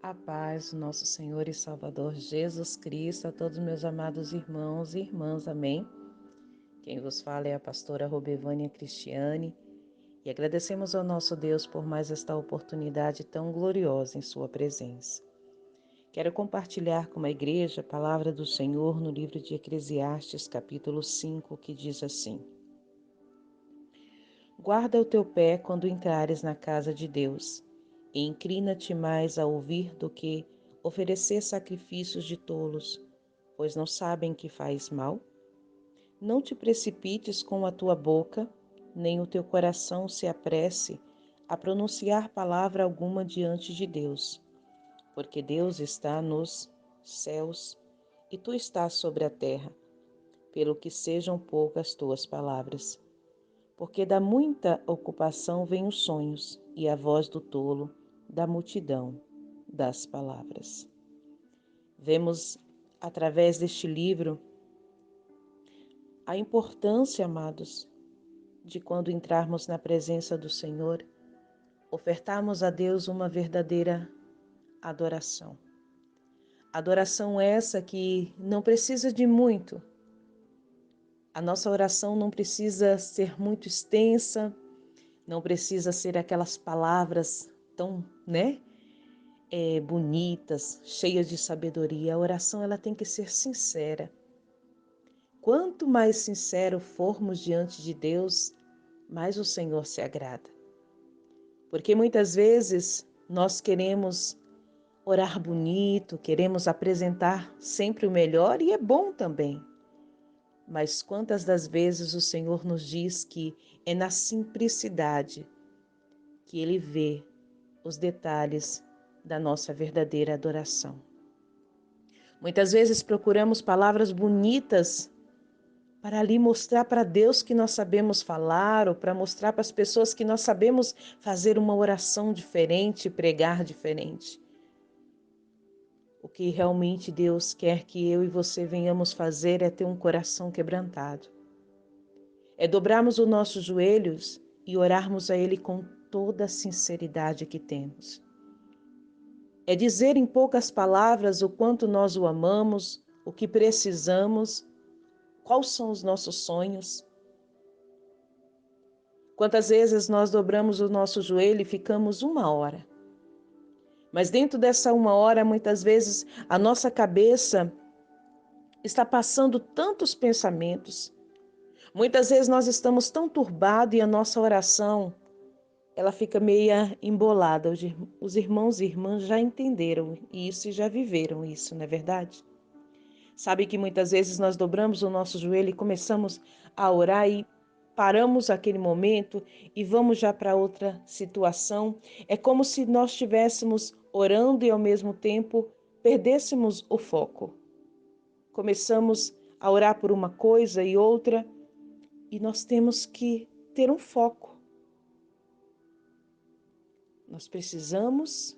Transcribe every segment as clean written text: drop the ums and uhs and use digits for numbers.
A paz do nosso Senhor e Salvador Jesus Cristo, a todos meus amados irmãos e irmãs, amém? Quem vos fala é a pastora Robevânia Cristiane e agradecemos ao nosso Deus por mais esta oportunidade tão gloriosa em sua presença. Quero compartilhar com a igreja a palavra do Senhor no livro de Eclesiastes, capítulo 5, que diz assim: Guarda o teu pé quando entrares na casa de Deus, e inclina-te mais a ouvir do que oferecer sacrifícios de tolos, pois não sabem que faz mal? Não te precipites com a tua boca, nem o teu coração se apresse a pronunciar palavra alguma diante de Deus, porque Deus está nos céus e tu estás sobre a terra, pelo que sejam poucas tuas palavras. Porque da muita ocupação vêm os sonhos, e a voz do tolo da multidão das palavras. Vemos, através deste livro, a importância, amados, de quando entrarmos na presença do Senhor, ofertarmos a Deus uma verdadeira adoração. Adoração essa que não precisa de muito. A nossa oração não precisa ser muito extensa, não precisa ser aquelas palavras tão, bonitas, cheias de sabedoria. A oração ela tem que ser sincera. Quanto mais sincero formos diante de Deus, mais o Senhor se agrada. Porque muitas vezes nós queremos orar bonito, queremos apresentar sempre o melhor e é bom também. Mas quantas das vezes o Senhor nos diz que é na simplicidade que Ele vê os detalhes da nossa verdadeira adoração. Muitas vezes procuramos palavras bonitas para ali mostrar para Deus que nós sabemos falar ou para mostrar para as pessoas que nós sabemos fazer uma oração diferente, pregar diferente. O que realmente Deus quer que eu e você venhamos fazer é ter um coração quebrantado. É dobrarmos os nossos joelhos e orarmos a Ele com toda a sinceridade que temos. É dizer em poucas palavras o quanto nós o amamos, o que precisamos, quais são os nossos sonhos. Quantas vezes nós dobramos o nosso joelho e ficamos 1 hora. Mas dentro dessa 1 hora, muitas vezes, a nossa cabeça está passando tantos pensamentos. Muitas vezes nós estamos tão turbados e a nossa oração, ela fica meia embolada. Os irmãos e irmãs já entenderam isso e já viveram isso, não é verdade? Sabe que muitas vezes nós dobramos o nosso joelho e começamos a orar e paramos aquele momento e vamos já para outra situação. É como se nós estivéssemos orando e ao mesmo tempo perdêssemos o foco. Começamos a orar por uma coisa e outra e nós temos que ter um foco. Nós precisamos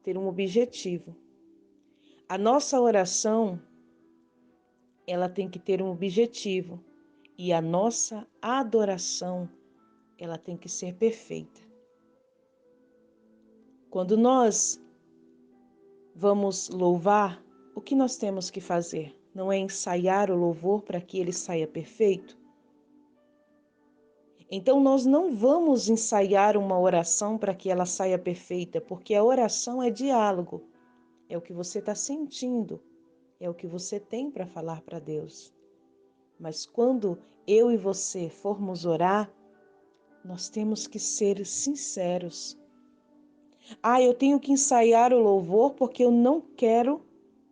ter um objetivo. A nossa oração, ela tem que ter um objetivo. E a nossa adoração, ela tem que ser perfeita. Quando nós vamos louvar, o que nós temos que fazer? Não é ensaiar o louvor para que ele saia perfeito? Então nós não vamos ensaiar uma oração para que ela saia perfeita, porque a oração é diálogo. É o que você está sentindo, é o que você tem para falar para Deus. Mas quando eu e você formos orar, nós temos que ser sinceros. Eu tenho que ensaiar o louvor porque eu não quero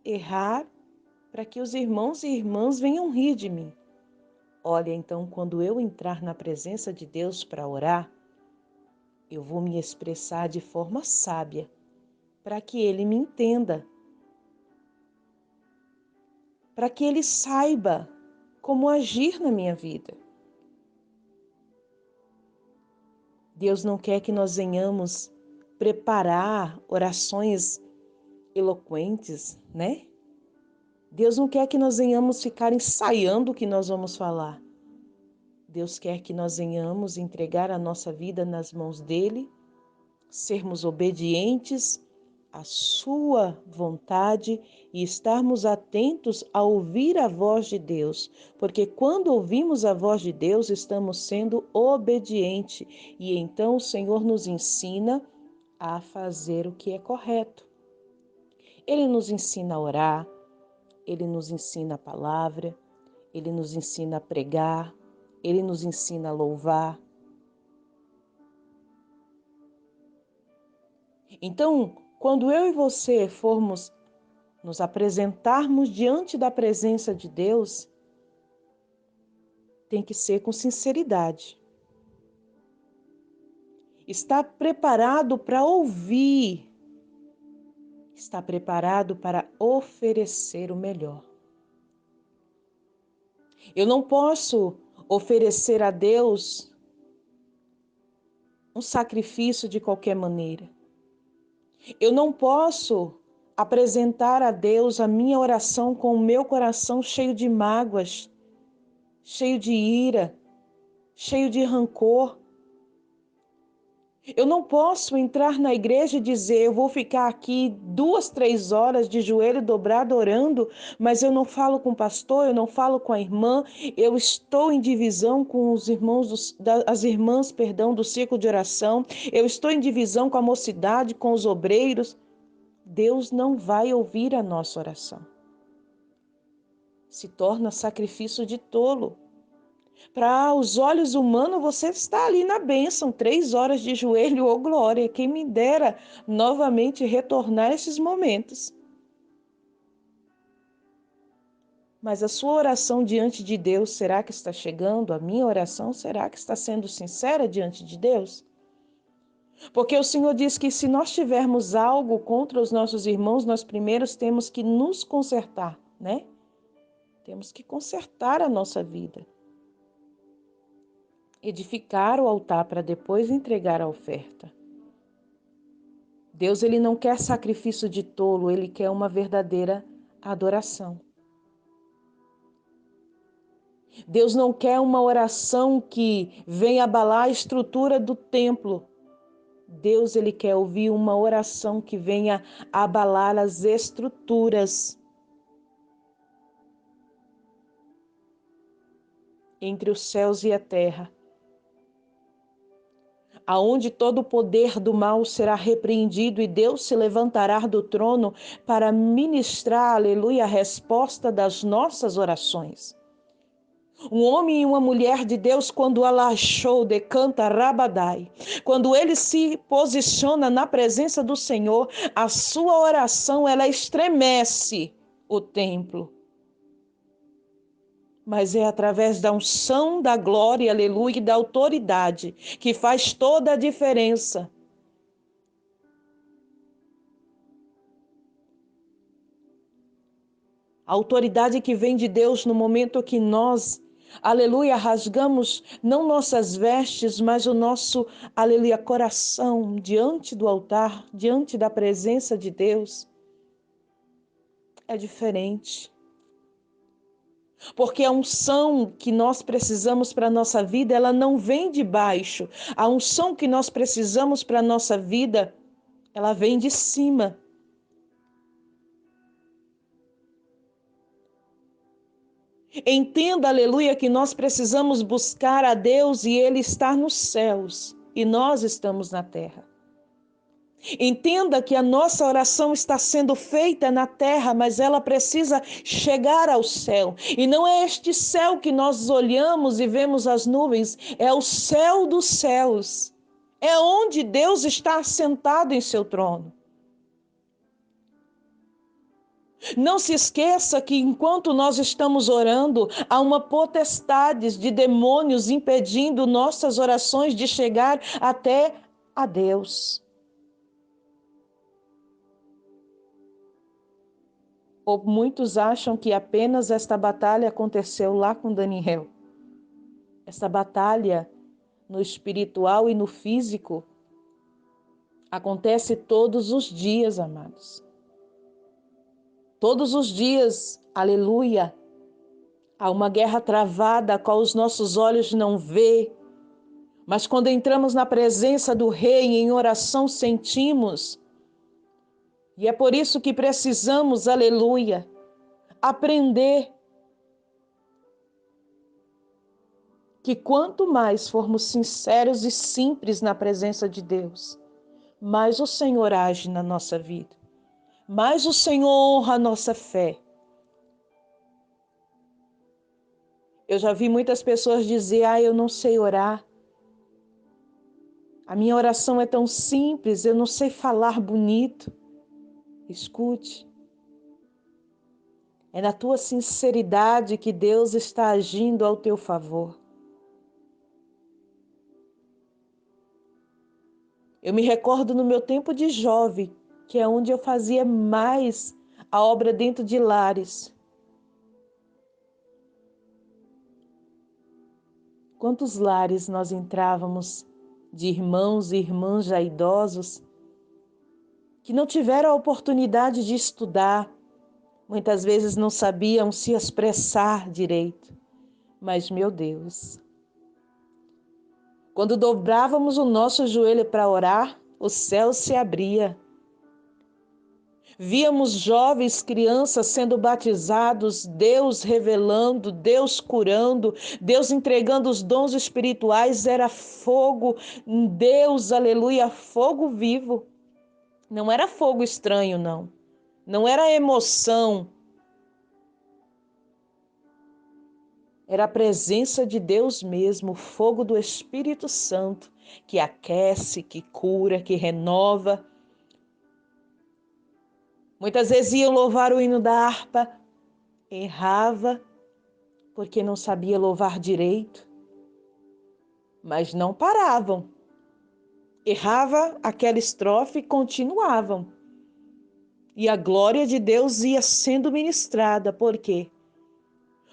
errar para que os irmãos e irmãs venham rir de mim. Olha, então, quando eu entrar na presença de Deus para orar, eu vou me expressar de forma sábia para que Ele me entenda, para que Ele saiba como agir na minha vida. Deus não quer que nós venhamos preparar orações eloquentes, né? Deus não quer que nós venhamos ficar ensaiando o que nós vamos falar. Deus quer que nós venhamos entregar a nossa vida nas mãos dele, sermos obedientes a sua vontade e estarmos atentos a ouvir a voz de Deus, porque quando ouvimos a voz de Deus, estamos sendo obedientes e então o Senhor nos ensina a fazer o que é correto. Ele nos ensina a orar, ele nos ensina a palavra, ele nos ensina a pregar, ele nos ensina a louvar. Então, quando eu e você formos nos apresentarmos diante da presença de Deus, tem que ser com sinceridade. Está preparado para ouvir, está preparado para oferecer o melhor. Eu não posso oferecer a Deus um sacrifício de qualquer maneira. Eu não posso apresentar a Deus a minha oração com o meu coração cheio de mágoas, cheio de ira, cheio de rancor. Eu não posso entrar na igreja e dizer, eu vou ficar aqui 2, 3 horas de joelho dobrado orando, mas eu não falo com o pastor, eu não falo com a irmã, eu estou em divisão com os irmãos, as irmãs, do círculo de oração, eu estou em divisão com a mocidade, com os obreiros. Deus não vai ouvir a nossa oração. Se torna sacrifício de tolo. Para os olhos humanos, você está ali na bênção, 3 horas de joelho, ô glória. Quem me dera novamente retornar a esses momentos. Mas a sua oração diante de Deus, será que está chegando? A minha oração, será que está sendo sincera diante de Deus? Porque o Senhor diz que se nós tivermos algo contra os nossos irmãos, nós primeiros temos que nos consertar, né? Temos que consertar a nossa vida. Edificar o altar para depois entregar a oferta. Deus, ele não quer sacrifício de tolo, ele quer uma verdadeira adoração. Deus não quer uma oração que venha abalar a estrutura do templo. Deus, ele quer ouvir uma oração que venha abalar as estruturas entre os céus e a terra, aonde todo o poder do mal será repreendido e Deus se levantará do trono para ministrar, aleluia, a resposta das nossas orações. Um homem e uma mulher de Deus, quando alachou, decanta rabadai, quando ele se posiciona na presença do Senhor, a sua oração, ela estremece o templo. Mas é através da unção, da glória, aleluia, e da autoridade que faz toda a diferença. A autoridade que vem de Deus no momento que nós, aleluia, rasgamos não nossas vestes, mas o nosso, aleluia, coração diante do altar, diante da presença de Deus. É diferente. Porque a unção que nós precisamos para a nossa vida, ela não vem de baixo. A unção que nós precisamos para a nossa vida, ela vem de cima. Entenda, aleluia, que nós precisamos buscar a Deus e Ele está nos céus e nós estamos na terra. Entenda que a nossa oração está sendo feita na terra, mas ela precisa chegar ao céu. E não é este céu que nós olhamos e vemos as nuvens, é o céu dos céus. É onde Deus está assentado em seu trono. Não se esqueça que enquanto nós estamos orando, há uma potestade de demônios impedindo nossas orações de chegar até a Deus. Ou muitos acham que apenas esta batalha aconteceu lá com Daniel. Essa batalha no espiritual e no físico acontece todos os dias, amados. Todos os dias, aleluia, há uma guerra travada a qual os nossos olhos não vê, mas quando entramos na presença do Rei em oração sentimos E é por isso que precisamos, aleluia, aprender que quanto mais formos sinceros e simples na presença de Deus, mais o Senhor age na nossa vida, mais o Senhor honra a nossa fé. Eu já vi muitas pessoas dizer, eu não sei orar. A minha oração é tão simples, eu não sei falar bonito. Escute, é na tua sinceridade que Deus está agindo ao teu favor. Eu me recordo no meu tempo de jovem, que é onde eu fazia mais a obra dentro de lares. Quantos lares nós entrávamos de irmãos e irmãs já idosos que não tiveram a oportunidade de estudar, muitas vezes não sabiam se expressar direito. Mas, meu Deus, quando dobrávamos o nosso joelho para orar, o céu se abria. Víamos jovens, crianças sendo batizados, Deus revelando, Deus curando, Deus entregando os dons espirituais, era fogo, Deus, aleluia, fogo vivo. Não era fogo estranho, não. Não era emoção. Era a presença de Deus mesmo, o fogo do Espírito Santo, que aquece, que cura, que renova. Muitas vezes iam louvar o hino da harpa, errava, porque não sabia louvar direito, mas não paravam. Errava aquela estrofe e continuavam. E a glória de Deus ia sendo ministrada. Por quê?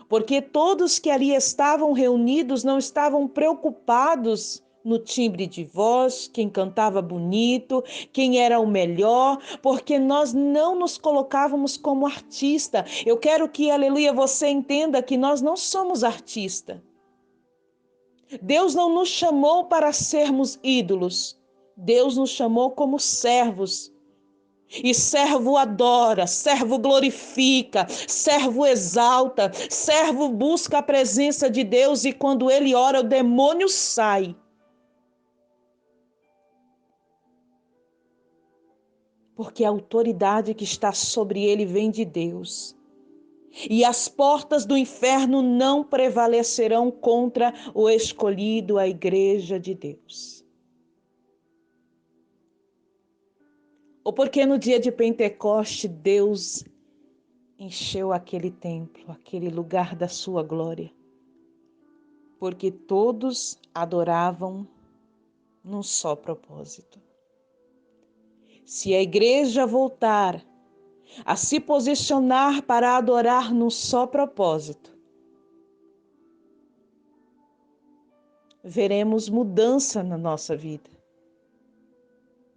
Porque todos que ali estavam reunidos não estavam preocupados no timbre de voz, quem cantava bonito, quem era o melhor, porque nós não nos colocávamos como artista. Eu quero que, aleluia, você entenda que nós não somos artista. Deus não nos chamou para sermos ídolos. Deus nos chamou como servos. E servo adora, servo glorifica, servo exalta, servo busca a presença de Deus e quando ele ora, o demônio sai. Porque a autoridade que está sobre ele vem de Deus. E as portas do inferno não prevalecerão contra o escolhido, a igreja de Deus. Ou porque no dia de Pentecoste, Deus encheu aquele templo, aquele lugar da sua glória. Porque todos adoravam num só propósito. Se a igreja voltar a se posicionar para adorar num só propósito, veremos mudança na nossa vida.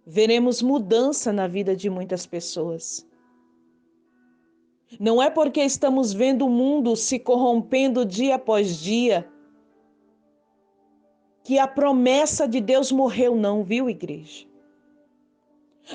Veremos mudança na vida de muitas pessoas. Não é porque estamos vendo o mundo se corrompendo dia após dia que a promessa de Deus morreu, não, viu, igreja?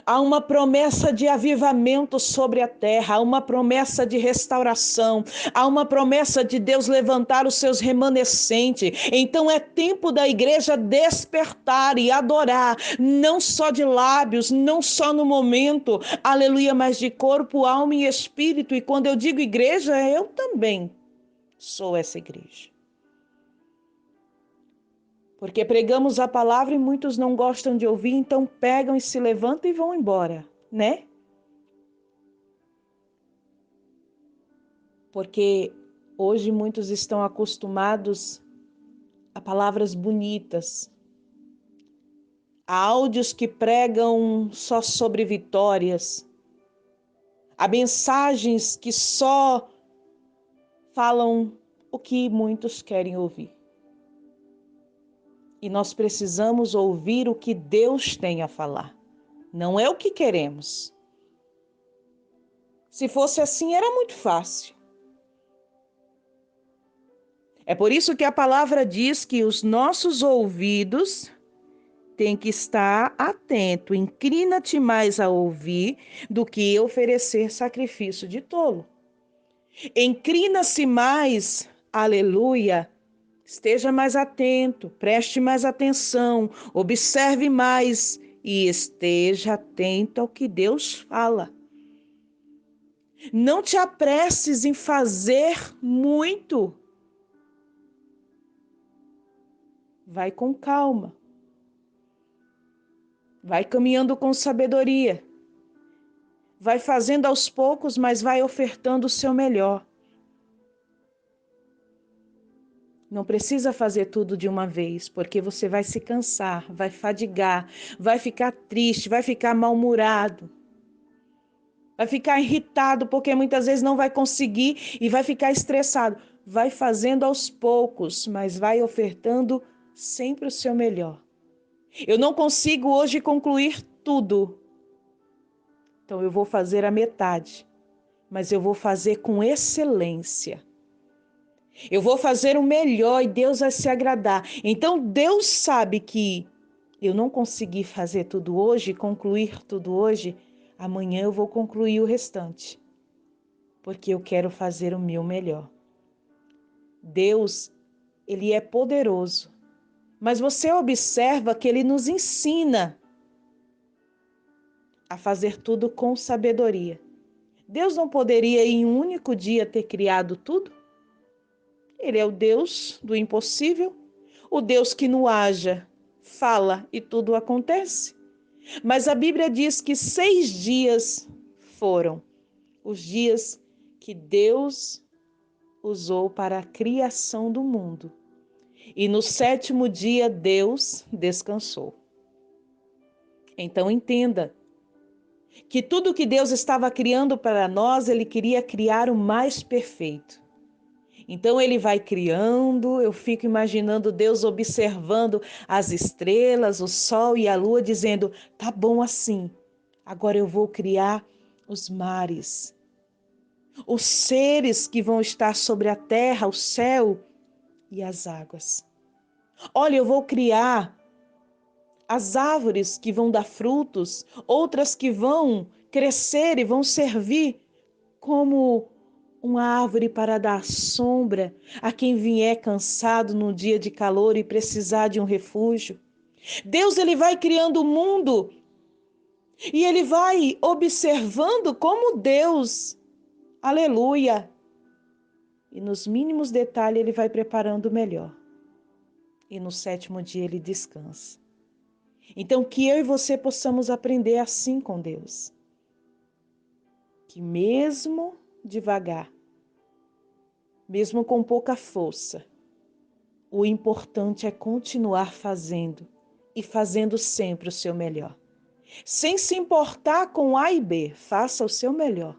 Há uma promessa de avivamento sobre a terra, há uma promessa de restauração, há uma promessa de Deus levantar os seus remanescentes. Então é tempo da igreja despertar e adorar, não só de lábios, não só no momento, aleluia, mas de corpo, alma e espírito. E quando eu digo igreja, eu também sou essa igreja. Porque pregamos a palavra e muitos não gostam de ouvir, então pegam e se levantam e vão embora, né? Porque hoje muitos estão acostumados a palavras bonitas, a áudios que pregam só sobre vitórias, a mensagens que só falam o que muitos querem ouvir. E nós precisamos ouvir o que Deus tem a falar. Não é o que queremos. Se fosse assim, era muito fácil. É por isso que a palavra diz que os nossos ouvidos tem que estar atento. Inclina-te mais a ouvir do que oferecer sacrifício de tolo. Inclina-se mais, aleluia. Esteja mais atento, preste mais atenção, observe mais e esteja atento ao que Deus fala. Não te apresses em fazer muito. Vai com calma. Vai caminhando com sabedoria. Vai fazendo aos poucos, mas vai ofertando o seu melhor. Não precisa fazer tudo de uma vez, porque você vai se cansar, vai fadigar, vai ficar triste, vai ficar mal-humorado, vai ficar irritado, porque muitas vezes não vai conseguir e vai ficar estressado. Vai fazendo aos poucos, mas vai ofertando sempre o seu melhor. Eu não consigo hoje concluir tudo, então eu vou fazer a metade, mas eu vou fazer com excelência. Eu vou fazer o melhor e Deus vai se agradar. Então Deus sabe que eu não consegui fazer tudo hoje, concluir tudo hoje, amanhã eu vou concluir o restante, porque eu quero fazer o meu melhor. Deus, Ele é poderoso, mas você observa que Ele nos ensina a fazer tudo com sabedoria. Deus não poderia em um único dia ter criado tudo? Ele é o Deus do impossível, o Deus que não haja, fala e tudo acontece. Mas a Bíblia diz que 6 dias foram os dias que Deus usou para a criação do mundo. E no 7º dia Deus descansou. Então entenda que tudo que Deus estava criando para nós, Ele queria criar o mais perfeito. Então ele vai criando, eu fico imaginando Deus observando as estrelas, o sol e a lua, dizendo, tá bom assim, agora eu vou criar os mares, os seres que vão estar sobre a terra, o céu e as águas. Olha, eu vou criar as árvores que vão dar frutos, outras que vão crescer e vão servir como uma árvore para dar sombra a quem vier cansado no dia de calor e precisar de um refúgio. Deus, ele vai criando o mundo e ele vai observando como Deus, aleluia, e nos mínimos detalhes ele vai preparando o melhor. E no 7º dia ele descansa. Então que eu e você possamos aprender assim com Deus. Que mesmo devagar, mesmo com pouca força, o importante é continuar fazendo e fazendo sempre o seu melhor. Sem se importar com A e B, faça o seu melhor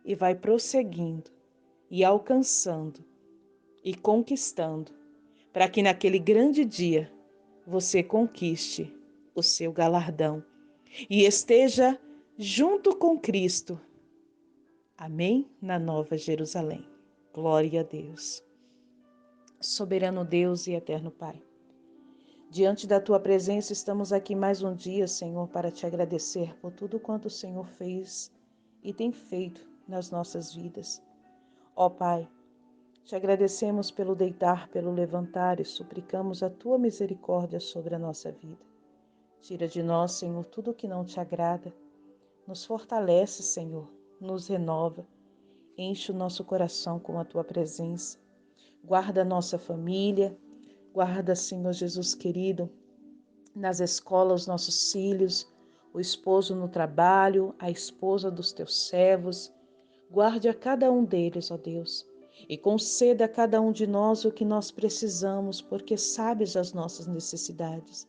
e vai prosseguindo e alcançando e conquistando, para que naquele grande dia você conquiste o seu galardão e esteja junto com Cristo. Amém? Na Nova Jerusalém. Glória a Deus. Soberano Deus e eterno Pai, diante da Tua presença estamos aqui mais um dia, Senhor, para Te agradecer por tudo quanto o Senhor fez e tem feito nas nossas vidas. Ó Pai, Te agradecemos pelo deitar, pelo levantar e suplicamos a Tua misericórdia sobre a nossa vida. Tira de nós, Senhor, tudo o que não Te agrada. Nos fortalece, Senhor, nos renova. Enche o nosso coração com a Tua presença. Guarda a nossa família. Guarda, Senhor Jesus querido, nas escolas os nossos filhos, o esposo no trabalho, a esposa dos Teus servos. Guarde a cada um deles, ó Deus, e conceda a cada um de nós o que nós precisamos, porque sabes as nossas necessidades.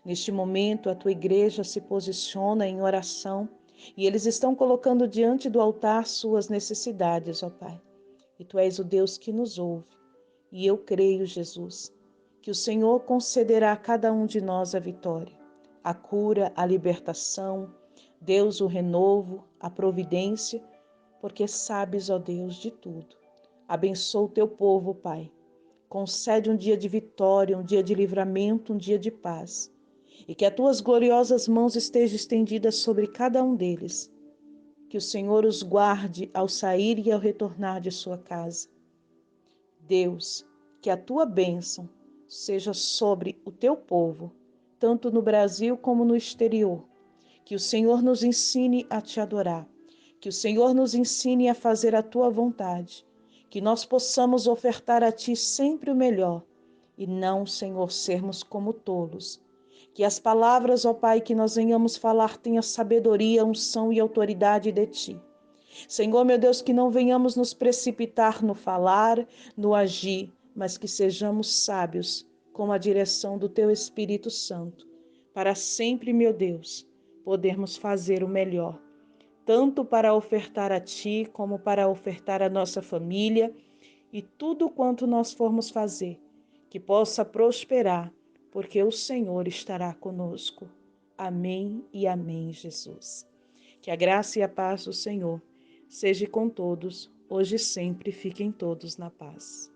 Neste momento, a Tua igreja se posiciona em oração e eles estão colocando diante do altar suas necessidades, ó Pai. E Tu és o Deus que nos ouve. E eu creio, Jesus, que o Senhor concederá a cada um de nós a vitória, a cura, a libertação, Deus, o renovo, a providência, porque sabes, ó Deus, de tudo. Abençoa o Teu povo, Pai. Concede um dia de vitória, um dia de livramento, um dia de paz. e que as tuas gloriosas mãos estejam estendidas sobre cada um deles. Que o Senhor os guarde ao sair e ao retornar de sua casa. Deus, que a tua bênção seja sobre o teu povo, tanto no Brasil como no exterior. Que o Senhor nos ensine a te adorar. Que o Senhor nos ensine a fazer a tua vontade. Que nós possamos ofertar a ti sempre o melhor e não, Senhor, sermos como tolos. Que as palavras, ó Pai, que nós venhamos falar tenham sabedoria, unção e autoridade de ti. Senhor, meu Deus, que não venhamos nos precipitar no falar, no agir, mas que sejamos sábios com a direção do Teu Espírito Santo, para sempre, meu Deus, podermos fazer o melhor, tanto para ofertar a Ti, como para ofertar a nossa família e tudo quanto nós formos fazer, que possa prosperar, porque o Senhor estará conosco. Amém e amém, Jesus. Que a graça e a paz do Senhor seja com todos, hoje e sempre, fiquem todos na paz.